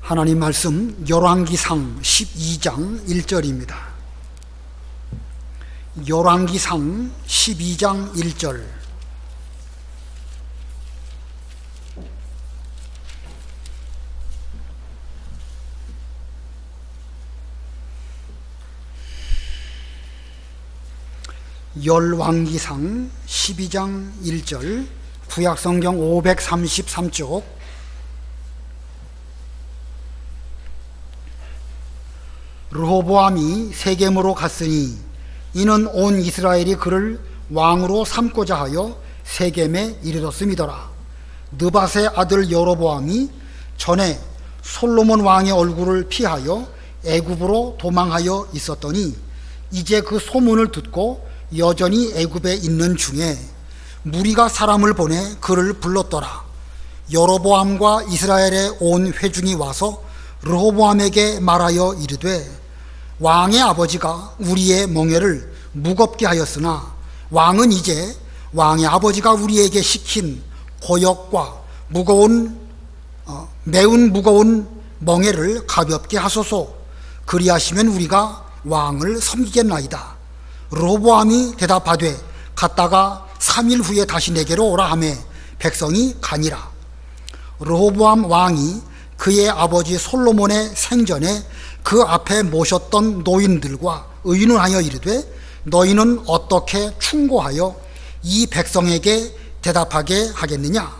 하나님 말씀 열왕기상 12장 1절입니다. 열왕기상 12장 1절. 열왕기상 12장 1절, 구약성경 533쪽. 르호보암이 세겜으로 갔으니 이는 온 이스라엘이 그를 왕으로 삼고자 하여 세겜에 이르렀음이더라. 느밧의 아들 여로보암이 전에 솔로몬 왕의 얼굴을 피하여 애굽으로 도망하여 있었더니 이제 그 소문을 듣고 여전히 애굽에 있는 중에 무리가 사람을 보내 그를 불렀더라. 여로보암과 이스라엘의 온 회중이 와서 르호보암에게 말하여 이르되 왕의 아버지가 우리의 멍에를 무겁게 하였으나 왕은 이제 왕의 아버지가 우리에게 시킨 고역과 매운 무거운 멍에를 가볍게 하소서. 그리하시면 우리가 왕을 섬기겠나이다. 르호보암이 대답하되 갔다가 3일 후에 다시 내게로 오라 하매 백성이 가니라. 르호보암 왕이 그의 아버지 솔로몬의 생전에 그 앞에 모셨던 노인들과 의논하여 이르되 너희는 어떻게 충고하여 이 백성에게 대답하게 하겠느냐?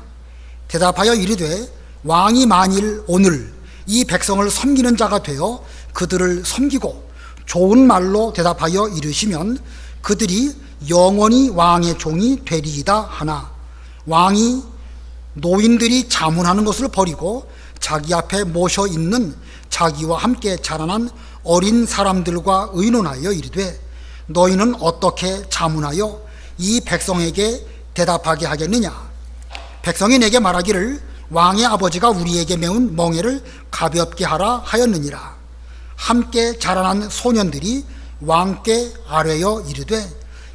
대답하여 이르되 왕이 만일 오늘 이 백성을 섬기는 자가 되어 그들을 섬기고 좋은 말로 대답하여 이르시면 그들이 영원히 왕의 종이 되리이다 하나 왕이 노인들이 자문하는 것을 버리고 자기 앞에 모셔 있는 자기와 함께 자라난 어린 사람들과 의논하여 이르되 너희는 어떻게 자문하여 이 백성에게 대답하게 하겠느냐? 백성이 내게 말하기를 왕의 아버지가 우리에게 메운 멍에를 가볍게 하라 하였느니라. 함께 자라난 소년들이 왕께 아뢰어 이르되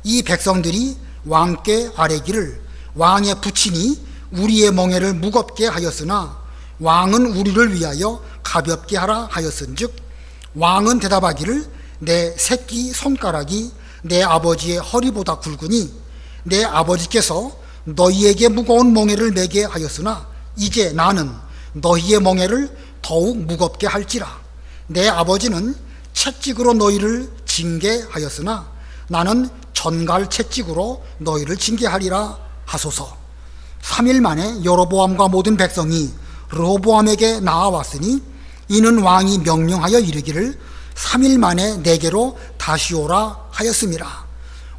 이 백성들이 왕께 아뢰기를 왕의 부친이 우리의 멍에를 무겁게 하였으나 왕은 우리를 위하여 가볍게 하라 하였은즉 왕은 대답하기를 내 새끼 손가락이 내 아버지의 허리보다 굵으니 내 아버지께서 너희에게 무거운 멍에를 매게 하였으나 이제 나는 너희의 멍에를 더욱 무겁게 할지라. 내 아버지는 채찍으로 너희를 징계하였으나 나는 전갈 채찍으로 너희를 징계하리라 하소서. 3일 만에 여로보암과 모든 백성이 르호보암에게 나아왔으니 이는 왕이 명령하여 이르기를 3일 만에 내게로 다시 오라 하였음이라.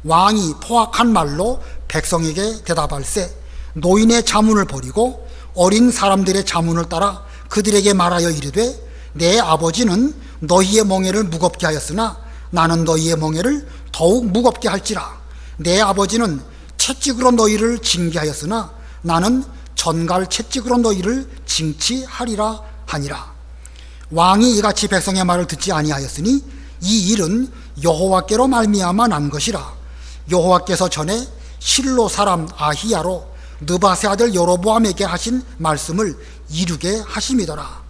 왕이 포악한 말로 백성에게 대답할세 노인의 자문을 버리고 어린 사람들의 자문을 따라 그들에게 말하여 이르되 내 아버지는 너희의 멍에를 무겁게 하였으나 나는 너희의 멍에를 더욱 무겁게 할지라. 내 아버지는 채찍으로 너희를 징계하였으나 나는 전갈 채찍으로 너희를 징치하리라 하니라. 왕이 이같이 백성의 말을 듣지 아니하였으니 이 일은 여호와께로 말미암아 난 것이라. 여호와께서 전에 실로 사람 아히야로 느밧의 아들 여로보암에게 하신 말씀을 이루게 하심이더라.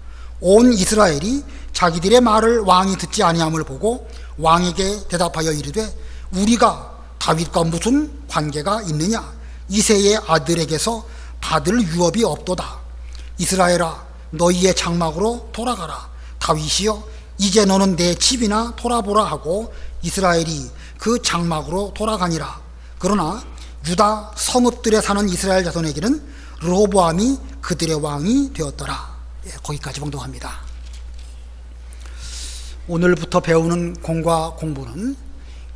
온 이스라엘이 자기들의 말을 왕이 듣지 아니함을 보고 왕에게 대답하여 이르되 우리가 다윗과 무슨 관계가 있느냐? 이새의 아들에게서 받을 유업이 없도다. 이스라엘아 너희의 장막으로 돌아가라. 다윗이여 이제 너는 내 집이나 돌아보라 하고 이스라엘이 그 장막으로 돌아가니라. 그러나 유다 성읍들에 사는 이스라엘 자손에게는 르호보암이 그들의 왕이 되었더라. 거기까지 봉독합니다. 오늘부터 배우는 공과 공부는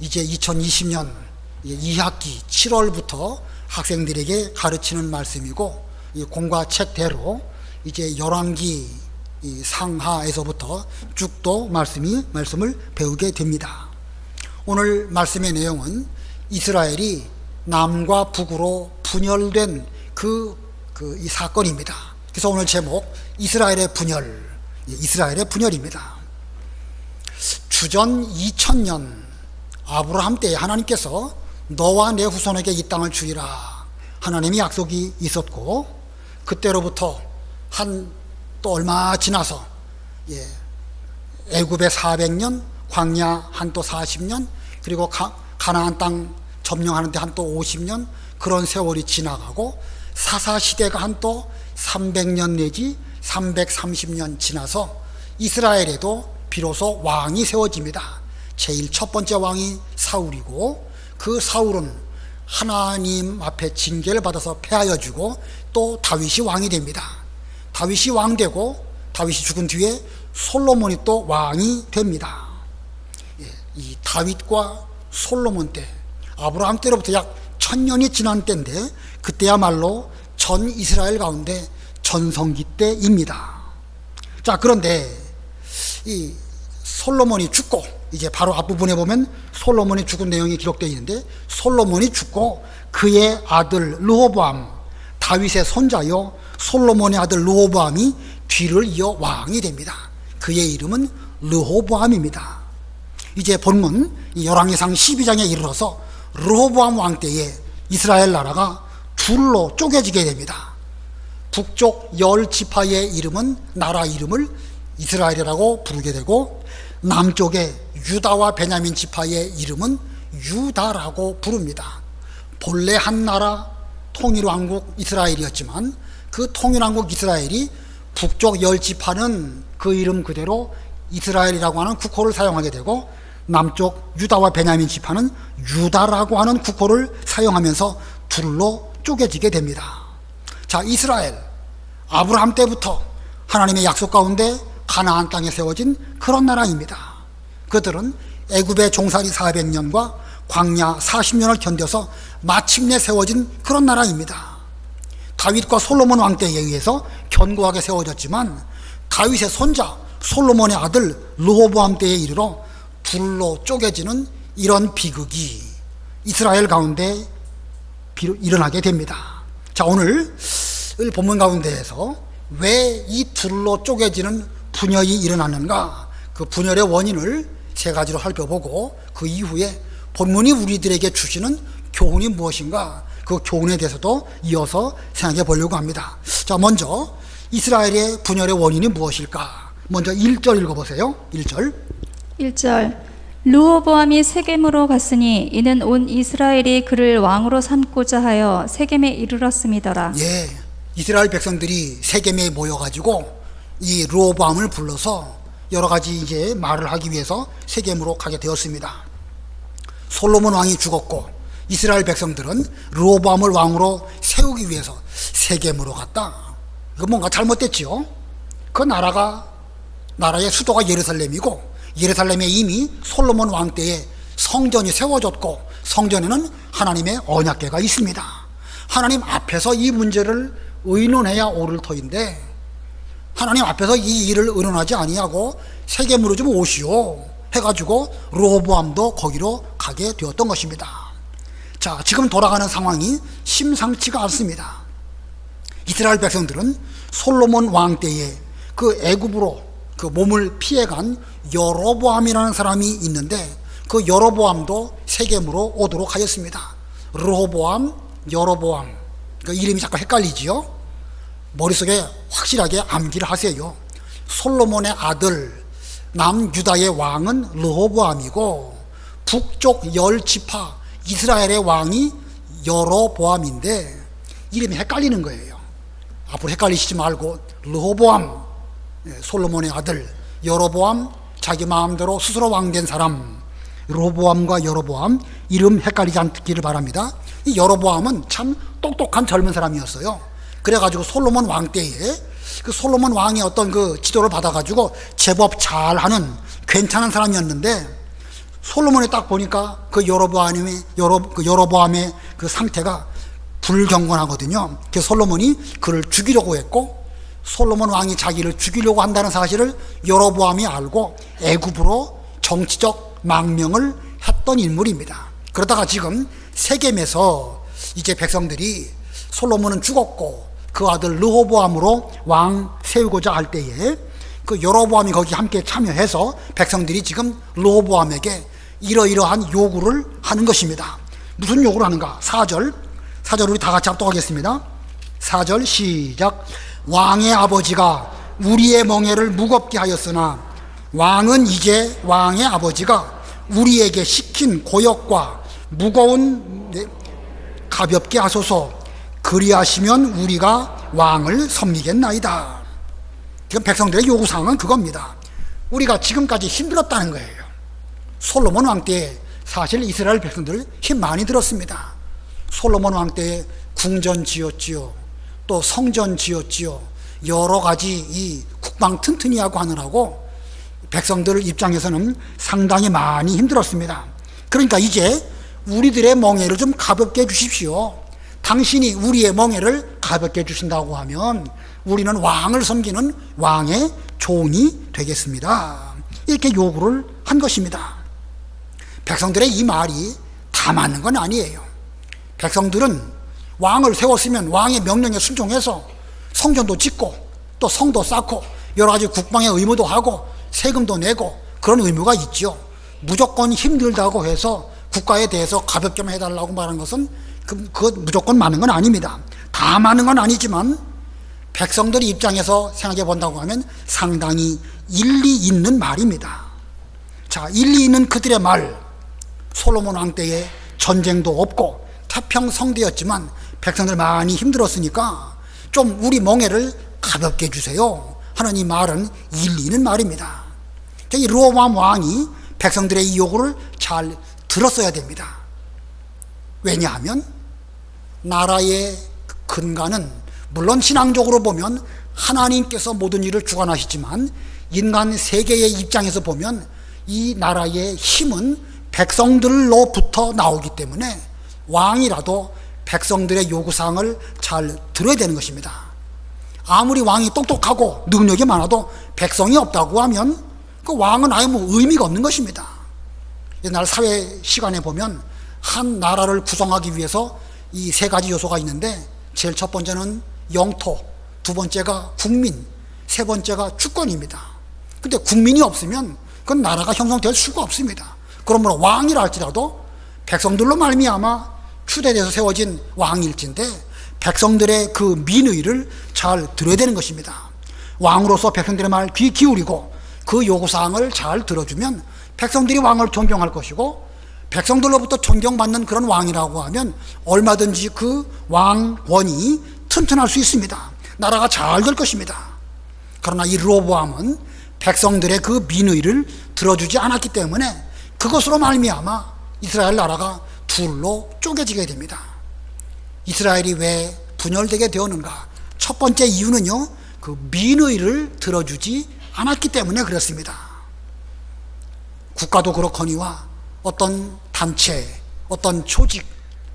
이제 2020년 2학기 7월부터 학생들에게 가르치는 말씀이고 공과 책대로 이제 열왕기 상하에서부터 쭉 또 말씀을 배우게 됩니다. 오늘 말씀의 내용은 이스라엘이 남과 북으로 분열된 이 사건입니다. 그래서 오늘 제목 이스라엘의 분열입니다. 주전 2000년 아브라함 때에 하나님께서 너와 내 후손에게 이 땅을 주리라 하나님의 약속이 있었고 그때로부터 또 얼마 지나서 애굽에 400년, 광야 한또 40년, 그리고 가나안 땅 점령하는데 한또 50년, 그런 세월이 지나가고 사사시대가 한또 300년 내지 330년 지나서 이스라엘에도 비로소 왕이 세워집니다. 제일 첫 번째 왕이 사울이고, 그 사울은 하나님 앞에 징계를 받아서 패하여 주고 또 다윗이 왕이 됩니다. 다윗이 왕 되고 다윗이 죽은 뒤에 솔로몬이 또 왕이 됩니다. 이 다윗과 솔로몬 때, 아브라함 때로부터 약 1000년이 지난 때인데, 그때야말로 전 이스라엘 가운데 전성기 때입니다. 자, 그런데 이 솔로몬이 죽고, 이제 바로 앞부분에 보면 솔로몬이 죽은 내용이 기록되어 있는데, 솔로몬이 죽고 그의 아들 르호보암, 다윗의 손자요 솔로몬의 아들 르호보암이 뒤를 이어 왕이 됩니다. 그의 이름은 르호보암입니다. 이제 본문 열왕기상 12장에 이르러서 르호보암 왕 때에 이스라엘 나라가 둘로 쪼개지게 됩니다. 북쪽 10지파의 이름은 나라 이름을 이스라엘이라고 부르게 되고, 남쪽의 유다와 베냐민 지파의 이름은 유다라고 부릅니다. 본래 한 나라 통일왕국 이스라엘이었지만 그 통일왕국 이스라엘이 북쪽 10지파는 그 이름 그대로 이스라엘이라고 하는 국호를 사용하게 되고, 남쪽 유다와 베냐민 지파는 유다라고 하는 국호를 사용하면서 둘로 쪼개지게 됩니다. 자, 이스라엘, 아브라함 때부터 하나님의 약속 가운데 가나안 땅에 세워진 그런 나라입니다. 그들은 애굽의 종살이 400년과 광야 40년을 견뎌서 마침내 세워진 그런 나라입니다. 다윗과 솔로몬 왕 때에 의해서 견고하게 세워졌지만, 다윗의 손자 솔로몬의 아들 르호보암 때에 이르러 둘로 쪼개지는 이런 비극이 이스라엘 가운데 일어나게 됩니다. 자, 오늘 본문 가운데에서 왜 이 둘로 쪼개지는 분열이 일어났는가, 그 분열의 원인을 세 가지로 살펴보고, 그 이후에 본문이 우리들에게 주시는 교훈이 무엇인가, 그 교훈에 대해서도 이어서 생각해 보려고 합니다. 자, 먼저 이스라엘의 분열의 원인이 무엇일까? 먼저 1절 읽어보세요. 1절. 르호보암이 세겜으로 갔으니 이는 온 이스라엘이 그를 왕으로 삼고자 하여 세겜에 이르렀음이더라. 이스라엘 백성들이 세겜에 모여가지고 이 르호보암을 불러서 여러 가지 이제 말을 하기 위해서 세겜으로 가게 되었습니다. 솔로몬 왕이 죽었고 이스라엘 백성들은 르호보암을 왕으로 세우기 위해서 세겜으로 갔다. 이거 뭔가 잘못됐지요. 그 나라의 수도가 예루살렘이고, 예루살렘에 이미 솔로몬 왕 때에 성전이 세워졌고, 성전에는 하나님의 언약궤가 있습니다. 하나님 앞에서 이 문제를 의논해야 옳을 터인데, 하나님 앞에서 이 일을 의논하지 아니하고 세겜으로 좀 오시오 해가지고 르호보암도 거기로 가게 되었던 것입니다. 자, 지금 돌아가는 상황이 심상치가 않습니다. 이스라엘 백성들은 솔로몬 왕 때에 그 애굽으로 그 몸을 피해간 여로보암이라는 사람이 있는데, 그 여로보암도 세겜으로 오도록 하였습니다. 르호보암, 여로보암, 그 이름이 자꾸 헷갈리지요. 머릿속에 확실하게 암기를 하세요. 솔로몬의 아들 남유다의 왕은 르호보암이고, 북쪽 10지파 이스라엘의 왕이 여로보암인데 이름이 헷갈리는 거예요. 앞으로 헷갈리시지 말고 르호보암, 솔로몬의 아들, 여로보암, 자기 마음대로 스스로 왕된 사람, 르호보암과 여로보암 이름 헷갈리지 않기를 바랍니다. 이 여로보암은 참 똑똑한 젊은 사람이었어요. 그래가지고 솔로몬 왕 때에 그 솔로몬 왕이 어떤 그 지도를 받아가지고 제법 잘하는 괜찮은 사람이었는데, 솔로몬이 딱 보니까 그 여로보암의 그 상태가 불경건하거든요. 그래서 솔로몬이 그를 죽이려고 했고, 솔로몬 왕이 자기를 죽이려고 한다는 사실을 여로보암이 알고 애굽으로 정치적 망명을 했던 인물입니다. 그러다가 지금 세겜에서 이제 백성들이 솔로몬은 죽었고 그 아들 르호보암으로 왕 세우고자 할 때에 그 여로보암이 거기 함께 참여해서 백성들이 지금 르호보암에게 이러이러한 요구를 하는 것입니다. 무슨 요구를 하는가? 4절 우리 다 같이 합독하겠습니다. 4절 시작. 왕의 아버지가 우리의 멍에를 무겁게 하였으나 왕은 이제 왕의 아버지가 우리에게 시킨 고역과 무거운 가볍게 하소서. 그리하시면 우리가 왕을 섬기겠나이다. 지금 백성들의 요구사항은 그겁니다. 우리가 지금까지 힘들었다는 거예요. 솔로몬 왕 때 사실 이스라엘 백성들 힘 많이 들었습니다. 솔로몬 왕 때 궁전 지었지요, 또 성전 지었지요. 여러 가지 이 국방 튼튼히 하고 하느라고 백성들 입장에서는 상당히 많이 힘들었습니다. 그러니까 이제 우리들의 멍에를 좀 가볍게 해주십시오. 당신이 우리의 멍에를 가볍게 해주신다고 하면 우리는 왕을 섬기는 왕의 종이 되겠습니다. 이렇게 요구를 한 것입니다. 백성들의 이 말이 다 맞는 건 아니에요. 백성들은 왕을 세웠으면 왕의 명령에 순종해서 성전도 짓고 또 성도 쌓고 여러 가지 국방의 의무도 하고 세금도 내고 그런 의무가 있죠. 무조건 힘들다고 해서 국가에 대해서 가볍게만 해달라고 말하는 것은 그것 무조건 맞는 건 아닙니다. 다 맞는 건 아니지만 백성들 입장에서 생각해 본다고 하면 상당히 일리 있는 말입니다. 자, 일리 있는 그들의 말, 솔로몬 왕 때에 전쟁도 없고 태평성대였지만 백성들 많이 힘들었으니까 좀 우리 멍에를 가볍게 해주세요 하는 이 말은 일리 있는 말입니다. 이 르호보암 왕이 백성들의 이 요구를 잘 들었어야 됩니다. 왜냐하면 나라의 근간은 물론 신앙적으로 보면 하나님께서 모든 일을 주관하시지만 인간 세계의 입장에서 보면 이 나라의 힘은 백성들로부터 나오기 때문에 왕이라도 백성들의 요구사항을 잘 들어야 되는 것입니다. 아무리 왕이 똑똑하고 능력이 많아도 백성이 없다고 하면 그 왕은 아예 의미가 없는 것입니다. 옛날 사회 시간에 보면 한 나라를 구성하기 위해서 이 세 가지 요소가 있는데 제일 첫 번째는 영토, 두 번째가 국민, 세 번째가 주권입니다. 근데 국민이 없으면 그건 나라가 형성될 수가 없습니다. 그러므로 왕이라 할지라도 백성들로 말미암아 추대돼서 세워진 왕일진데 백성들의 그 민의를 잘 들어야 되는 것입니다. 왕으로서 백성들의 말 귀 기울이고 그 요구사항을 잘 들어주면 백성들이 왕을 존경할 것이고 백성들로부터 존경받는 그런 왕이라고 하면 얼마든지 그 왕권이 튼튼할 수 있습니다. 나라가 잘 될 것입니다. 그러나 이 르호보암은 백성들의 그 민의를 들어주지 않았기 때문에 그것으로 말미암아 이스라엘 나라가 둘로 쪼개지게 됩니다. 이스라엘이 왜 분열되게 되었는가? 첫 번째 이유는요, 그 민의를 들어주지 않았기 때문에 그렇습니다. 국가도 그렇거니와 어떤 단체, 어떤 조직,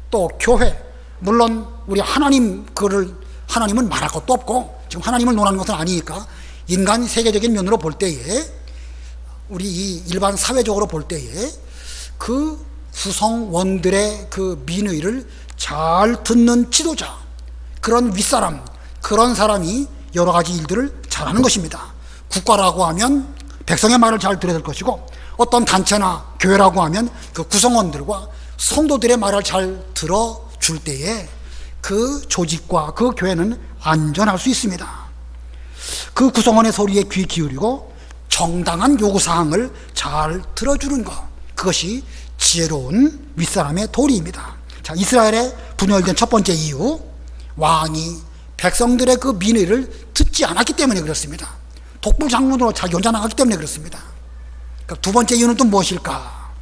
또 교회, 물론 우리 하나님은 말할 것도 없고 지금 하나님을 논하는 것은 아니니까 인간 세계적인 면으로 볼 때에 우리 이 일반 사회적으로 볼 때에 그 구성원들의 그 민의를 잘 듣는 지도자, 그런 윗사람, 그런 사람이 여러 가지 일들을 잘하는 것입니다. 국가라고 하면 백성의 말을 잘 들어야 될 것이고 어떤 단체나 교회라고 하면 그 구성원들과 성도들의 말을 잘 들어줄 때에 그 조직과 그 교회는 안전할 수 있습니다. 그 구성원의 소리에 귀 기울이고 정당한 요구사항을 잘 들어주는 것, 그것이 지혜로운 윗사람의 도리입니다. 자, 이스라엘의 분열된 첫 번째 이유, 왕이 백성들의 그 민의를 듣지 않았기 때문에 그렇습니다. 독불장군으로 잘 연장하기 때문에 그렇습니다. 두 번째 이유는 또 무엇일까?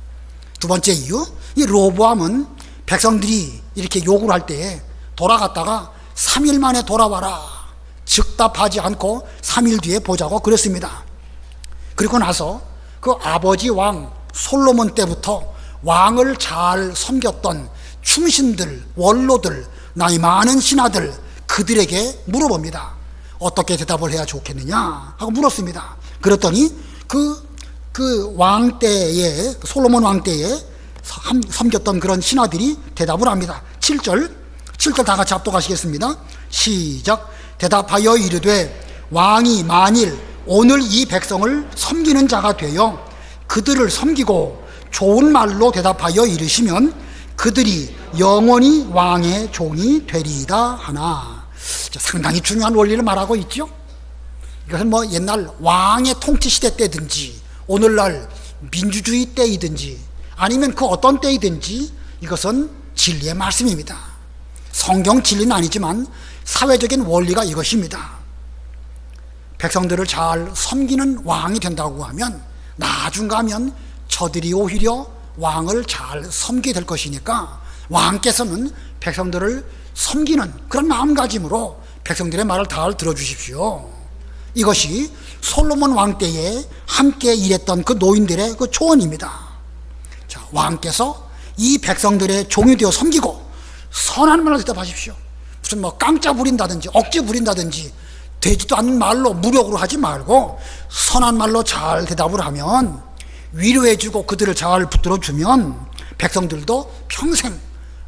두 번째 이유, 이 르호보암은 백성들이 이렇게 요구를 할 때에 돌아갔다가 3일 만에 돌아와라, 즉답하지 않고 3일 뒤에 보자고 그랬습니다. 그리고 나서 그 아버지 왕 솔로몬 때부터 왕을 잘 섬겼던 충신들, 원로들, 나이 많은 신하들, 그들에게 물어봅니다. 어떻게 대답을 해야 좋겠느냐 하고 물었습니다. 그랬더니 그 왕 때에, 솔로몬 왕 때에 섬겼던 그런 신하들이 대답을 합니다. 7절 다 같이 합독하시겠습니다. 시작. 대답하여 이르되 왕이 만일 오늘 이 백성을 섬기는 자가 되어 그들을 섬기고 좋은 말로 대답하여 이르시면 그들이 영원히 왕의 종이 되리이다 하나. 상당히 중요한 원리를 말하고 있죠. 이것은 뭐 옛날 왕의 통치 시대 때든지 오늘날 민주주의 때이든지 아니면 그 어떤 때이든지 이것은 진리의 말씀입니다. 성경 진리는 아니지만 사회적인 원리가 이것입니다. 백성들을 잘 섬기는 왕이 된다고 하면 나중 가면 저들이 오히려 왕을 잘 섬기게 될 것이니까 왕께서는 백성들을 섬기는 그런 마음가짐으로 백성들의 말을 다 들어주십시오. 이것이 솔로몬 왕 때에 함께 일했던 그 노인들의 그 조언입니다. 자, 왕께서 이 백성들의 종이 되어 섬기고 선한 말을 대답하십시오. 무슨 뭐 깡짜 부린다든지 억지 부린다든지 되지도 않는 말로 무력으로 하지 말고 선한 말로 잘 대답을 하면 위로해주고 그들을 잘 붙들어주면 백성들도 평생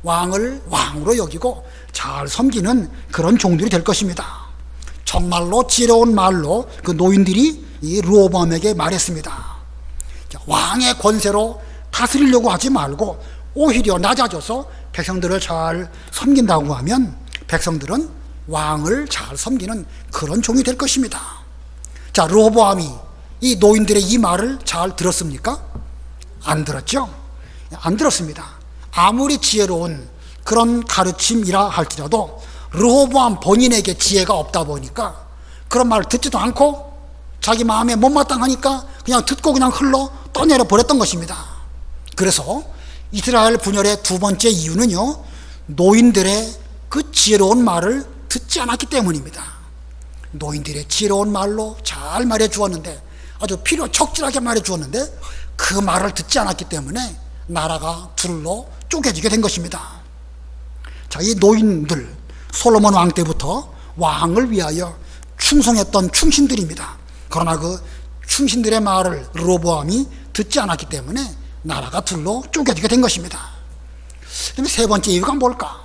왕을 왕으로 여기고 잘 섬기는 그런 종들이 될 것입니다. 정말로 지혜로운 말로 그 노인들이 이 르호보암에게 말했습니다. 왕의 권세로 다스리려고 하지 말고 오히려 낮아져서 백성들을 잘 섬긴다고 하면 백성들은 왕을 잘 섬기는 그런 종이 될 것입니다. 자, 르호보암이 이 노인들의 이 말을 잘 들었습니까? 안 들었죠? 안 들었습니다. 아무리 지혜로운 그런 가르침이라 할지라도 르호보암 본인에게 지혜가 없다 보니까 그런 말을 듣지도 않고 자기 마음에 못마땅하니까 그냥 듣고 그냥 흘러 떠내려 버렸던 것입니다. 그래서 이스라엘 분열의 두 번째 이유는요, 노인들의 그 지혜로운 말을 듣지 않았기 때문입니다. 노인들의 지혜로운 말로 잘 말해 주었는데, 아주 필요 척질하게 말해 주었는데 그 말을 듣지 않았기 때문에 나라가 둘로 쪼개지게 된 것입니다. 자, 이 노인들 솔로몬 왕 때부터 왕을 위하여 충성했던 충신들입니다. 그러나 그 충신들의 말을 르호보암이 듣지 않았기 때문에 나라가 둘로 쪼개지게 된 것입니다. 그런데 세 번째 이유가 뭘까?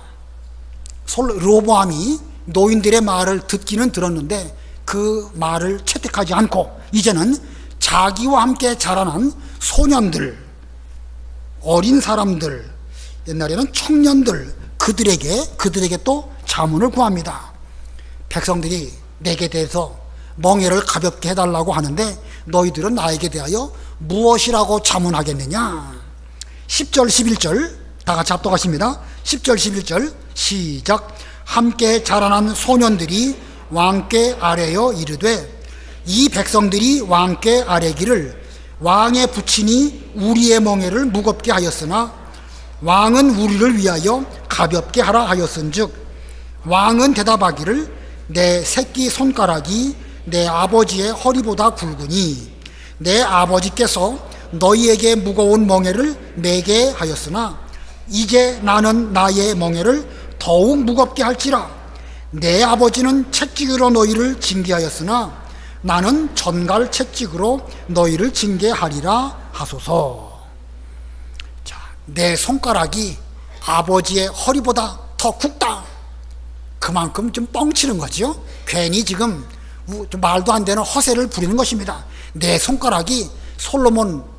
르호보암이 노인들의 말을 듣기는 들었는데 그 말을 채택하지 않고 이제는 자기와 함께 자라난 소년들, 어린 사람들, 옛날에는 청년들, 그들에게 또 자문을 구합니다. 백성들이 내게 대해서 멍에를 가볍게 해달라고 하는데 너희들은 나에게 대하여 무엇이라고 자문하겠느냐? 10절 11절 다 같이 합독하십니다. 10절 11절 시작. 함께 자라난 소년들이 왕께 아뢰어 이르되 이 백성들이 왕께 아뢰기를 왕의 부친이 우리의 멍에를 무겁게 하였으나 왕은 우리를 위하여 가볍게 하라 하였은즉 왕은 대답하기를 내 새끼 손가락이 내 아버지의 허리보다 굵으니 내 아버지께서 너희에게 무거운 멍에를 매게 하였으나 이제 나는 나의 멍에를 더욱 무겁게 할지라 내 아버지는 채찍으로 너희를 징계하였으나 나는 전갈 채찍으로 너희를 징계하리라 하소서. 자, 내 손가락이 아버지의 허리보다 더 굵다. 그만큼 좀 뻥치는 거죠. 괜히 지금 좀 말도 안 되는 허세를 부리는 것입니다. 내 손가락이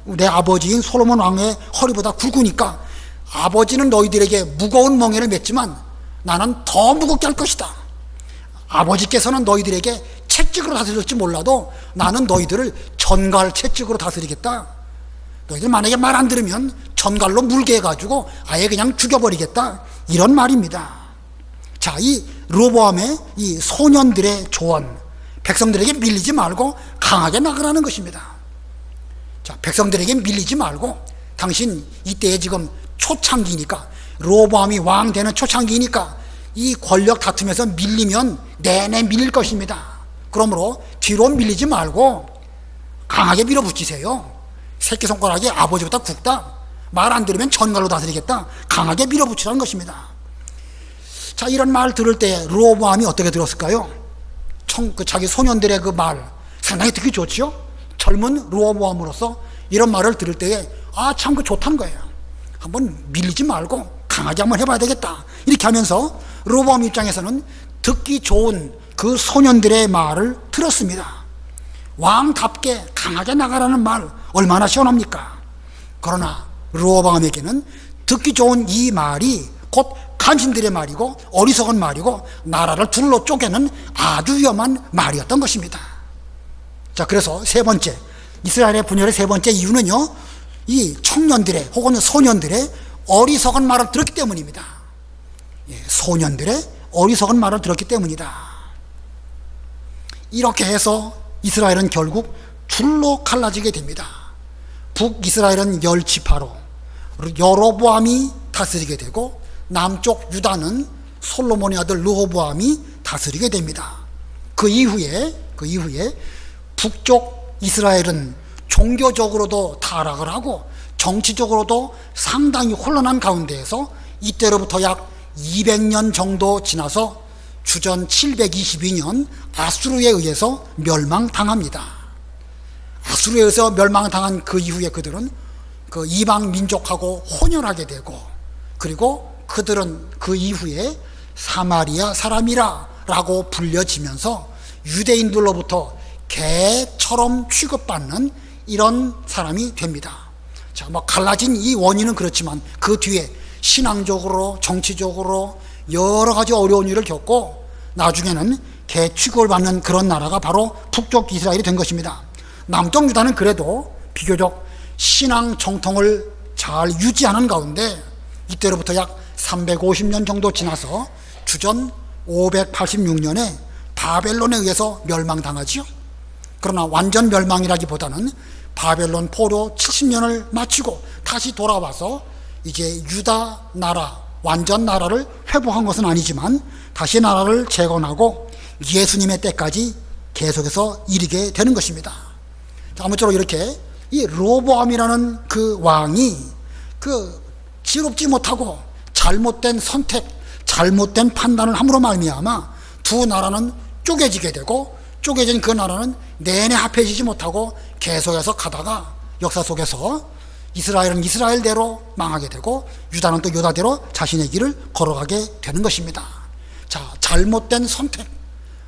내 아버지인 솔로몬 왕의 허리보다 굵으니까 아버지는 너희들에게 무거운 멍에를 맸지만 나는 더 무겁게 할 것이다. 아버지께서는 너희들에게 채찍으로 다스릴지 몰라도 나는 너희들을 전갈 채찍으로 다스리겠다. 너희들 만약에 말 안 들으면 전갈로 물게 해가지고 아예 그냥 죽여버리겠다. 이런 말입니다. 자, 이 르호보암의 이 소년들의 조언, 백성들에게 밀리지 말고 강하게 나가라는 것입니다. 자, 백성들에게 밀리지 말고 당신 이때에 지금 초창기니까 르호보암이 왕 되는 초창기니까 이 권력 다툼에서 밀리면 내내 밀릴 것입니다. 그러므로 뒤로 밀리지 말고 강하게 밀어붙이세요. 새끼손가락이 아버지보다 굵다. 말 안 들으면 전갈로 다스리겠다. 강하게 밀어붙이라는 것입니다. 자, 이런 말 들을 때 르호보암이 어떻게 들었을까요? 자기 소년들의 그 말 상당히 듣기 좋죠. 젊은 르호보암으로서 이런 말을 들을 때에 참 그 좋다는 거예요. 한번 밀리지 말고 강하게 한번 해봐야 되겠다. 이렇게 하면서 르호보암 입장에서는 듣기 좋은 그 소년들의 말을 들었습니다. 왕답게 강하게 나가라는 말 얼마나 시원합니까? 그러나 르호보암에게는 듣기 좋은 이 말이 곧 간신들의 말이고 어리석은 말이고 나라를 둘로 쪼개는 아주 위험한 말이었던 것입니다. 자, 그래서 세 번째, 이스라엘의 분열의 세 번째 이유는요, 이 청년들의 혹은 소년들의 어리석은 말을 들었기 때문입니다. 예, 소년들의 어리석은 말을 들었기 때문이다. 이렇게 해서 이스라엘은 결국 둘로 갈라지게 됩니다. 북이스라엘은 10지파로 여로보암이 다스리게 되고, 남쪽 유다는 솔로몬의 아들 르호보암이 다스리게 됩니다. 그 이후에 북쪽 이스라엘은 종교적으로도 타락을 하고 정치적으로도 상당히 혼란한 가운데에서 이때로부터 약 200년 정도 지나서 주전 722년 아수르에 의해서 멸망당합니다. 아수르에 의해서 멸망당한 그 이후에 그들은 그 이방 민족하고 혼혈하게 되고, 그리고 그들은 그 이후에 사마리아 사람이라 라고 불려지면서 유대인들로부터 개처럼 취급받는 이런 사람이 됩니다. 자, 뭐 갈라진 이 원인은 그렇지만 그 뒤에 신앙적으로 정치적으로 여러 가지 어려운 일을 겪고 나중에는 개 취급을 받는 그런 나라가 바로 북쪽 이스라엘이 된 것입니다. 남쪽 유다는 그래도 비교적 신앙 정통을 잘 유지하는 가운데 이때로부터 약 350년 정도 지나서 주전 586년에 바벨론에 의해서 멸망당하지요. 그러나 완전 멸망이라기보다는 바벨론 포로 70년을 마치고 다시 돌아와서 이제 유다 나라, 완전 나라를 회복한 것은 아니지만 다시 나라를 재건하고 예수님의 때까지 계속해서 이르게 되는 것입니다. 아무쪼록 이렇게 이 르호보암이라는 그 왕이 그 지혜롭지 못하고 잘못된 선택, 잘못된 판단을 함으로 말미암아 두 나라는 쪼개지게 되고, 쪼개진 그 나라는 내내 합해지지 못하고 계속해서 가다가 역사 속에서 이스라엘은 이스라엘대로 망하게 되고 유다는 또 유다대로 자신의 길을 걸어가게 되는 것입니다. 자, 잘못된 선택,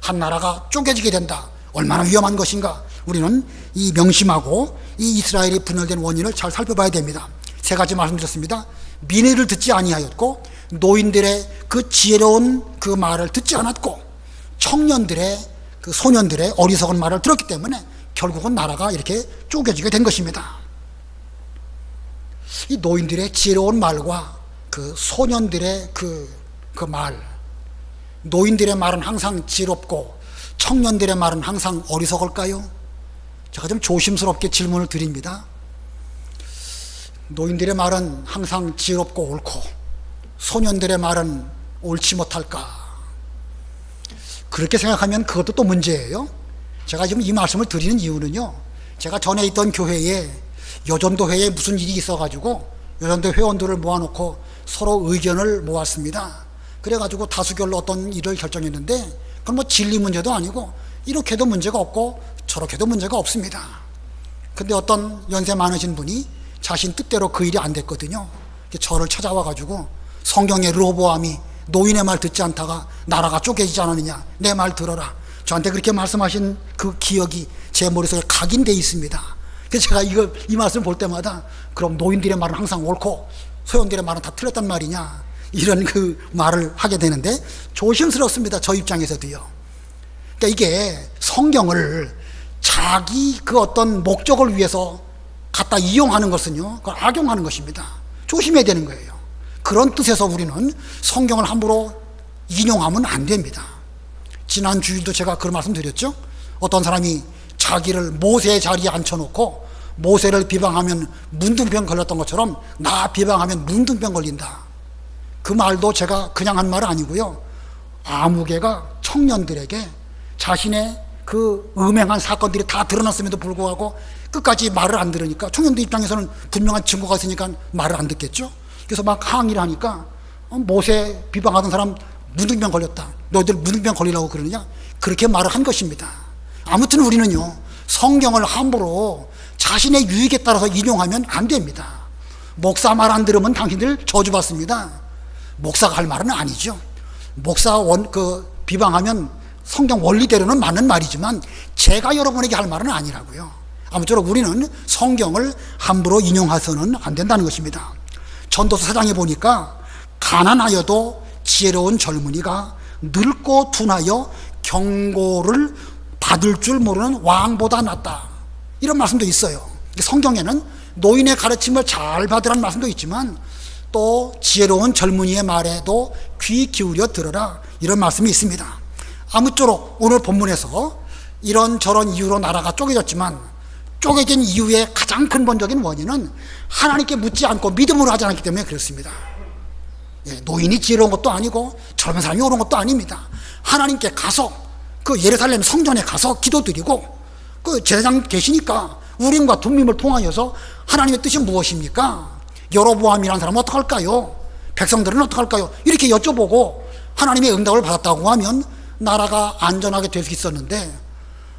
한 나라가 쪼개지게 된다. 얼마나 위험한 것인가. 우리는 이 명심하고 이 이스라엘이 분열된 원인을 잘 살펴봐야 됩니다. 세 가지 말씀드렸습니다. 민의를 듣지 아니하였고, 노인들의 그 지혜로운 그 말을 듣지 않았고, 청년들의 그 소년들의 어리석은 말을 들었기 때문에 결국은 나라가 이렇게 쪼개지게 된 것입니다. 이 노인들의 지혜로운 말과 그 소년들의 그 말, 노인들의 말은 항상 지혜롭고 청년들의 말은 항상 어리석을까요? 제가 좀 조심스럽게 질문을 드립니다. 노인들의 말은 항상 지혜롭고 옳고 소년들의 말은 옳지 못할까? 그렇게 생각하면 그것도 또 문제예요. 제가 지금 이 말씀을 드리는 이유는요, 제가 전에 있던 교회에 여전도회에 무슨 일이 있어가지고 여전도 회원들을 모아놓고 서로 의견을 모았습니다. 그래가지고 다수결로 어떤 일을 결정했는데, 그건 뭐 진리 문제도 아니고 이렇게도 문제가 없고 저렇게도 문제가 없습니다. 근데 어떤 연세 많으신 분이 자신 뜻대로 그 일이 안 됐거든요. 저를 찾아와가지고 성경의 르호보암이 노인의 말 듣지 않다가 나라가 쪼개지지 않았느냐, 내 말 들어라, 저한테 그렇게 말씀하신 그 기억이 제 머릿속에 각인되어 있습니다. 그래서 제가 이 말씀 볼 때마다 그럼 노인들의 말은 항상 옳고 소년들의 말은 다 틀렸단 말이냐, 이런 그 말을 하게 되는데 조심스럽습니다. 저 입장에서도요. 그러니까 이게 성경을 자기 그 어떤 목적을 위해서 갖다 이용하는 것은요, 그걸 악용하는 것입니다. 조심해야 되는 거예요. 그런 뜻에서 우리는 성경을 함부로 인용하면 안 됩니다. 지난 주일도 제가 그런 말씀 드렸죠. 어떤 사람이 자기를 모세의 자리에 앉혀놓고 모세를 비방하면 문둥병 걸렸던 것처럼 나 비방하면 문둥병 걸린다. 그 말도 제가 그냥 한 말은 아니고요, 아무개가 청년들에게 자신의 그 음행한 사건들이 다 드러났음에도 불구하고 끝까지 말을 안 들으니까 청년들 입장에서는 분명한 증거가 있으니까 말을 안 듣겠죠. 그래서 막 항의를 하니까 모세 비방하던 사람 문둥병 걸렸다, 너희들 문둥병 걸리라고 그러느냐, 그렇게 말을 한 것입니다. 아무튼 우리는요, 성경을 함부로 자신의 유익에 따라서 인용하면 안 됩니다. 목사 말 안 들으면 당신들 저주받습니다. 목사가 할 말은 아니죠. 목사 비방하면 성경 원리대로는 맞는 말이지만 제가 여러분에게 할 말은 아니라고요. 아무쪼록 우리는 성경을 함부로 인용해서는 안 된다는 것입니다. 전도서 4장에 보니까 가난하여도 지혜로운 젊은이가 늙고 둔하여 경고를 받을 줄 모르는 왕보다 낫다, 이런 말씀도 있어요. 성경에는 노인의 가르침을 잘 받으라는 말씀도 있지만 또 지혜로운 젊은이의 말에도 귀 기울여 들으라, 이런 말씀이 있습니다. 아무쪼록 오늘 본문에서 이런저런 이유로 나라가 쪼개졌지만 쪼개진 이유의 가장 근본적인 원인은 하나님께 묻지 않고 믿음으로 하지 않았기 때문에 그렇습니다. 노인이 지혜로운 것도 아니고 젊은 사람이 옳은 것도 아닙니다. 하나님께 가서 그 예루살렘 성전에 가서 기도드리고 그 제사장 계시니까 우림과 둠밈을 통하여서 하나님의 뜻이 무엇입니까? 여로보암이라는 사람은 어떡할까요? 백성들은 어떡할까요? 이렇게 여쭤보고 하나님의 응답을 받았다고 하면 나라가 안전하게 될 수 있었는데,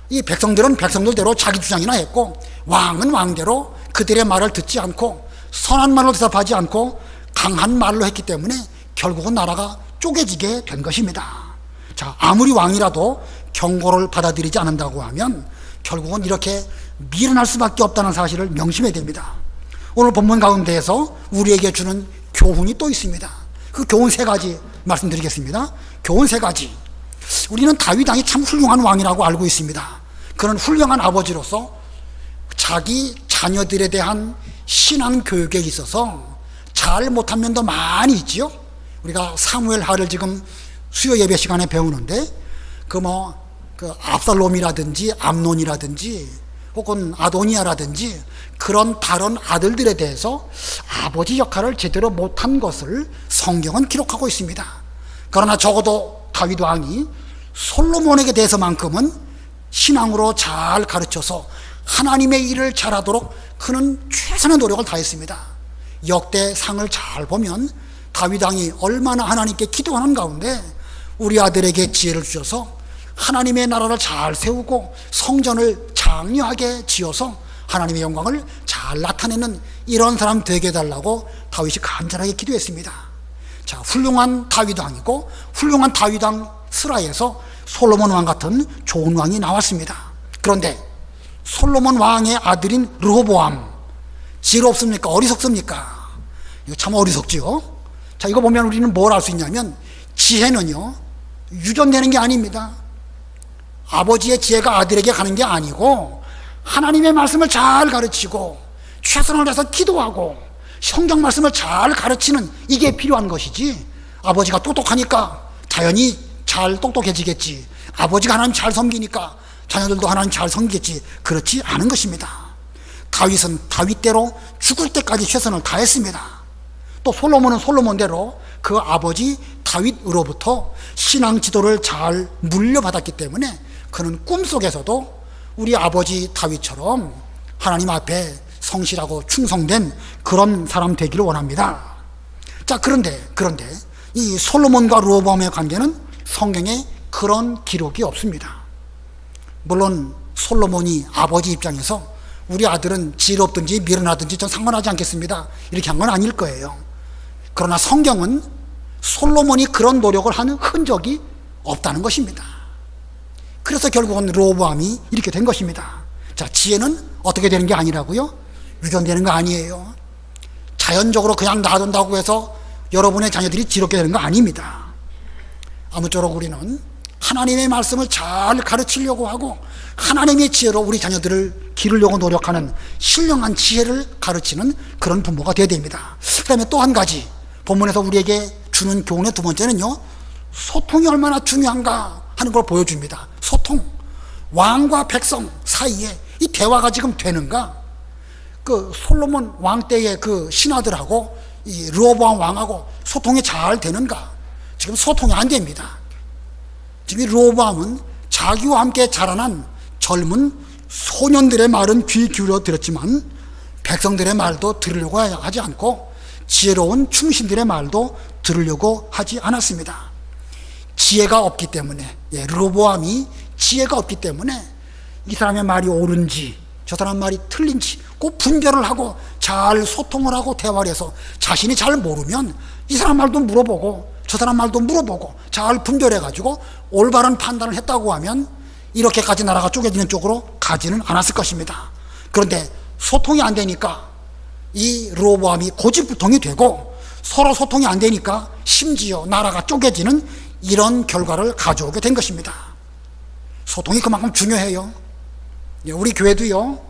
이 백성들은 백성들대로 자기 주장이나 했고 왕은 왕대로 그들의 말을 듣지 않고 선한 말로 대답하지 않고 강한 말로 했기 때문에 결국은 나라가 쪼개지게 된 것입니다. 자, 아무리 왕이라도 경고를 받아들이지 않는다고 하면 결국은 이렇게 미련할 수밖에 없다는 사실을 명심해야 됩니다. 오늘 본문 가운데에서 우리에게 주는 교훈이 또 있습니다. 그 교훈 3가지 말씀드리겠습니다. 교훈 3가지. 우리는 다윗 왕이 참 훌륭한 왕이라고 알고 있습니다. 그런 훌륭한 아버지로서 자기 자녀들에 대한 신앙 교육에 있어서 잘 못한 면도 많이 있지요. 우리가 사무엘하를 지금 수요 예배 시간에 배우는데 그 압살롬이라든지 암논이라든지 혹은 아도니아라든지 그런 다른 아들들에 대해서 아버지 역할을 제대로 못한 것을 성경은 기록하고 있습니다. 그러나 적어도 다윗 왕이 솔로몬에게 대해서만큼은 신앙으로 잘 가르쳐서 하나님의 일을 잘하도록 그는 최선의 노력을 다했습니다. 역대상을 잘 보면 다윗 왕이 얼마나 하나님께 기도하는 가운데 우리 아들에게 지혜를 주셔서 하나님의 나라를 잘 세우고 성전을 장려하게 지어서 하나님의 영광을 잘 나타내는 이런 사람 되게 해달라고 다윗이 간절하게 기도했습니다. 자, 훌륭한 다윗 왕이고 훌륭한 다윗 왕 스라에서 솔로몬 왕 같은 좋은 왕이 나왔습니다. 그런데 솔로몬 왕의 아들인 르호보암, 지혜롭습니까? 어리석습니까? 이거 참 어리석지요. 자, 이거 보면 우리는 뭘 알 수 있냐면 지혜는요 유전되는 게 아닙니다. 아버지의 지혜가 아들에게 가는 게 아니고 하나님의 말씀을 잘 가르치고 최선을 다해서 기도하고 성경 말씀을 잘 가르치는 이게 필요한 것이지, 아버지가 똑똑하니까 자연히 잘 똑똑해지겠지, 아버지가 하나님 잘 섬기니까 자녀들도 하나님 잘 섬기겠지, 그렇지 않은 것입니다. 다윗은 다윗대로 죽을 때까지 최선을 다했습니다. 또 솔로몬은 솔로몬대로 그 아버지 다윗으로부터 신앙 지도를 잘 물려받았기 때문에 그는 꿈속에서도 우리 아버지 다윗처럼 하나님 앞에 성실하고 충성된 그런 사람 되기를 원합니다. 자, 그런데 이 솔로몬과 르호보암의 관계는 성경에 그런 기록이 없습니다. 물론 솔로몬이 아버지 입장에서 우리 아들은 지혜롭든지 미련하든지 전 상관하지 않겠습니다, 이렇게 한 건 아닐 거예요. 그러나 성경은 솔로몬이 그런 노력을 하는 흔적이 없다는 것입니다. 그래서 결국은 르호보암이 이렇게 된 것입니다. 자, 지혜는 어떻게 되는 게 아니라고요? 유전되는 거 아니에요. 자연적으로 그냥 놔둔다고 해서 여러분의 자녀들이 지혜롭게 되는 거 아닙니다. 아무쪼록 우리는 하나님의 말씀을 잘 가르치려고 하고 하나님의 지혜로 우리 자녀들을 기르려고 노력하는 신령한 지혜를 가르치는 그런 부모가 되어야 됩니다. 그 다음에 또 한 가지 본문에서 우리에게 주는 교훈의 2번째는요, 소통이 얼마나 중요한가 하는 걸 보여줍니다. 소통. 왕과 백성 사이에 이 대화가 지금 되는가? 그 솔로몬 왕 때의 그 신하들하고 이 르호보암 왕하고 소통이 잘 되는가? 지금 소통이 안 됩니다. 지금 이 르호보암은 자기와 함께 자라난 젊은 소년들의 말은 귀 기울여 들었지만 백성들의 말도 들으려고 하지 않고 지혜로운 충신들의 말도 들으려고 하지 않았습니다. 지혜가 없기 때문에, 르호보암이 지혜가 없기 때문에 이 사람의 말이 옳은지 저 사람 말이 틀린지 꼭 분별을 하고 잘 소통을 하고 대화를 해서 자신이 잘 모르면 이 사람 말도 물어보고 저 사람 말도 물어보고 잘 분별해 가지고 올바른 판단을 했다고 하면 이렇게까지 나라가 쪼개지는 쪽으로 가지는 않았을 것입니다. 그런데 소통이 안 되니까 이 르호보암이 고집불통이 되고 서로 소통이 안 되니까 심지어 나라가 쪼개지는 이런 결과를 가져오게 된 것입니다. 소통이 그만큼 중요해요. 우리 교회도요,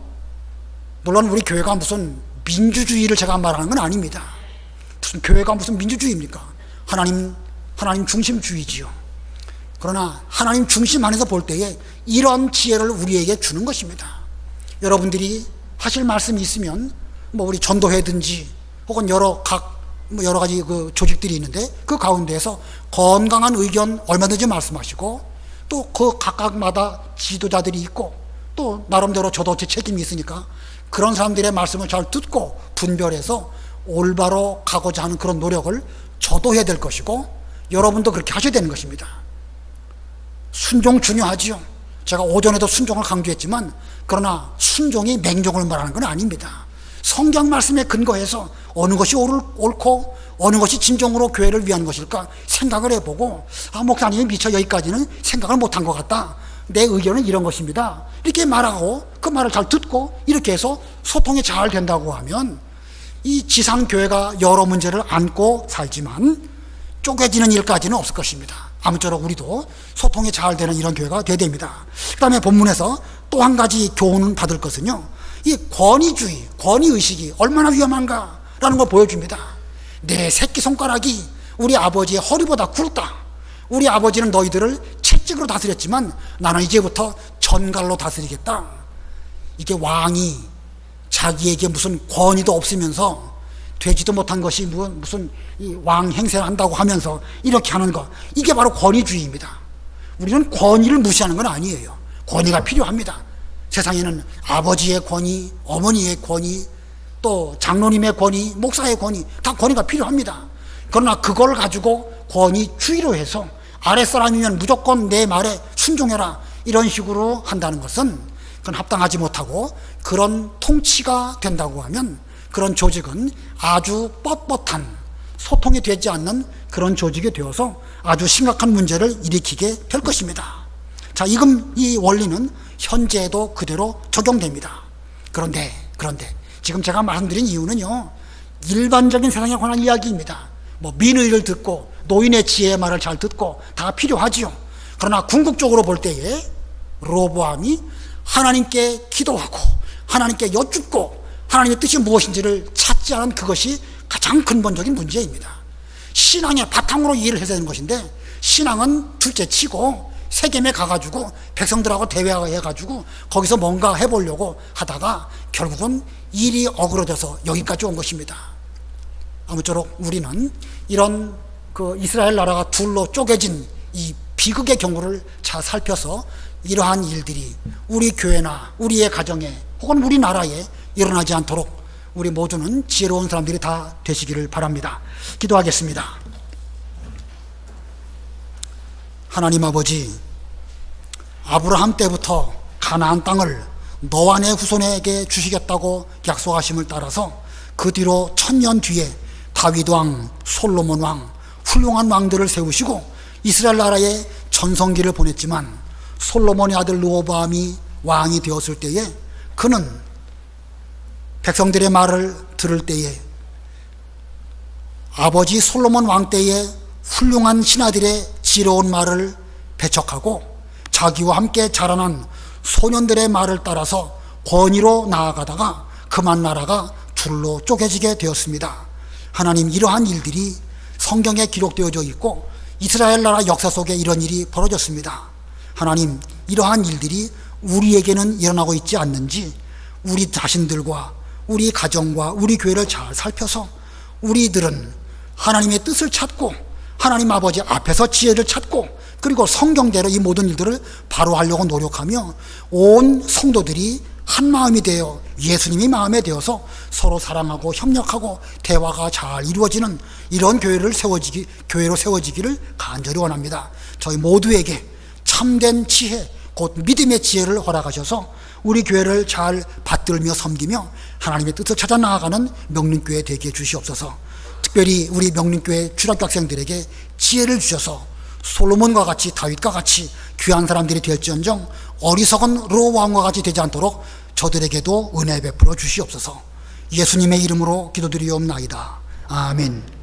물론 우리 교회가 무슨 민주주의를 제가 말하는 건 아닙니다. 무슨 교회가 무슨 민주주의입니까? 하나님 중심주의지요. 그러나 하나님 중심 안에서 볼 때에 이런 지혜를 우리에게 주는 것입니다. 여러분들이 하실 말씀이 있으면 뭐 우리 전도회든지 혹은 여러 가지 그 조직들이 있는데 그 가운데에서 건강한 의견 얼마든지 말씀하시고, 또 그 각각마다 지도자들이 있고, 또 나름대로 저도 제 책임이 있으니까 그런 사람들의 말씀을 잘 듣고 분별해서 올바로 가고자 하는 그런 노력을 저도 해야 될 것이고, 여러분도 그렇게 하셔야 되는 것입니다. 순종 중요하지요. 제가 오전에도 순종을 강조했지만, 그러나 순종이 맹종을 말하는 건 아닙니다. 성경 말씀에 근거해서 어느 것이 옳고 어느 것이 진정으로 교회를 위한 것일까 생각을 해보고, 목사님이 미처 여기까지는 생각을 못한 것 같다, 내 의견은 이런 것입니다, 이렇게 말하고 그 말을 잘 듣고 이렇게 해서 소통이 잘 된다고 하면, 이 지상교회가 여러 문제를 안고 살지만 쪼개지는 일까지는 없을 것입니다. 아무쪼록 우리도 소통이 잘 되는 이런 교회가 돼야 됩니다. 그 다음에 본문에서 또 한 가지 교훈을 받을 것은요, 이 권위주의, 권위의식이 얼마나 위험한가라는 걸 보여줍니다. 내 새끼손가락이 우리 아버지의 허리보다 굵다. 우리 아버지는 너희들을 채찍으로 다스렸지만 나는 이제부터 전갈로 다스리겠다. 이게 왕이 자기에게 무슨 권위도 없으면서 되지도 못한 것이 무슨 왕 행세를 한다고 하면서 이렇게 하는 것, 이게 바로 권위주의입니다. 우리는 권위를 무시하는 건 아니에요. 권위가 필요합니다. 세상에는 아버지의 권위, 어머니의 권위, 또 장로님의 권위, 목사의 권위, 다 권위가 필요합니다. 그러나 그걸 가지고 권위주의로 해서 아랫사람이면 무조건 내 말에 순종해라, 이런 식으로 한다는 것은 그건 합당하지 못하고, 그런 통치가 된다고 하면 그런 조직은 아주 뻣뻣한, 소통이 되지 않는 그런 조직이 되어서 아주 심각한 문제를 일으키게 될 것입니다. 자, 이 원리는 현재에도 그대로 적용됩니다. 그런데 지금 제가 말씀드린 이유는요, 일반적인 세상에 관한 이야기입니다. 민의를 듣고 노인의 지혜의 말을 잘 듣고 다 필요하지요. 그러나 궁극적으로 볼 때에 로보암이 하나님께 기도하고 하나님께 여쭙고 하나님의 뜻이 무엇인지를 찾지 않은 그것이 가장 근본적인 문제입니다. 신앙의 바탕으로 이해를 해야 되는 것인데, 신앙은 둘째치고 세겜에 가가지고 백성들하고 대화해가지고 거기서 뭔가 해보려고 하다가 결국은 일이 어그러져서 여기까지 온 것입니다. 아무쪼록 우리는 이런 이스라엘 나라가 둘로 쪼개진 이 비극의 경우를 잘 살펴서 이러한 일들이 우리 교회나 우리의 가정에 혹은 우리나라에 일어나지 않도록 우리 모두는 지혜로운 사람들이 다 되시기를 바랍니다. 기도하겠습니다. 하나님 아버지, 아브라함 때부터 가나안 땅을 너와 내 후손에게 주시겠다고 약속하심을 따라서 그 뒤로 1000년 뒤에 다윗 왕, 솔로몬 왕, 훌륭한 왕들을 세우시고 이스라엘 나라에 전성기를 보냈지만, 솔로몬의 아들 르호보암이 왕이 되었을 때에 그는 백성들의 말을 들을 때에 아버지 솔로몬 왕 때에 훌륭한 신하들의 지혜로운 말을 배척하고 자기와 함께 자라난 소년들의 말을 따라서 권위로 나아가다가 그만 나라가 둘로 쪼개지게 되었습니다. 하나님, 이러한 일들이 성경에 기록되어져 있고 이스라엘 나라 역사 속에 이런 일이 벌어졌습니다. 하나님, 이러한 일들이 우리에게는 일어나고 있지 않는지 우리 자신들과 우리 가정과 우리 교회를 잘 살펴서 우리들은 하나님의 뜻을 찾고 하나님 아버지 앞에서 지혜를 찾고 그리고 성경대로 이 모든 일들을 바로 하려고 노력하며 온 성도들이 한 마음이 되어 예수님이 마음에 되어서 서로 사랑하고 협력하고 대화가 잘 이루어지는 이런 교회로 세워지기를 간절히 원합니다. 저희 모두에게 참된 지혜, 곧 믿음의 지혜를 허락하셔서 우리 교회를 잘 받들며 섬기며 하나님의 뜻을 찾아 나아가는 명륜교회 되게 해 주시옵소서. 특별히 우리 명륜교회 주일학교 학생들에게 지혜를 주셔서 솔로몬과 같이, 다윗과 같이 귀한 사람들이 될지언정 어리석은 르호보암과 같이 되지 않도록 저들에게도 은혜 베풀어 주시옵소서. 예수님의 이름으로 기도드리옵나이다. 아멘.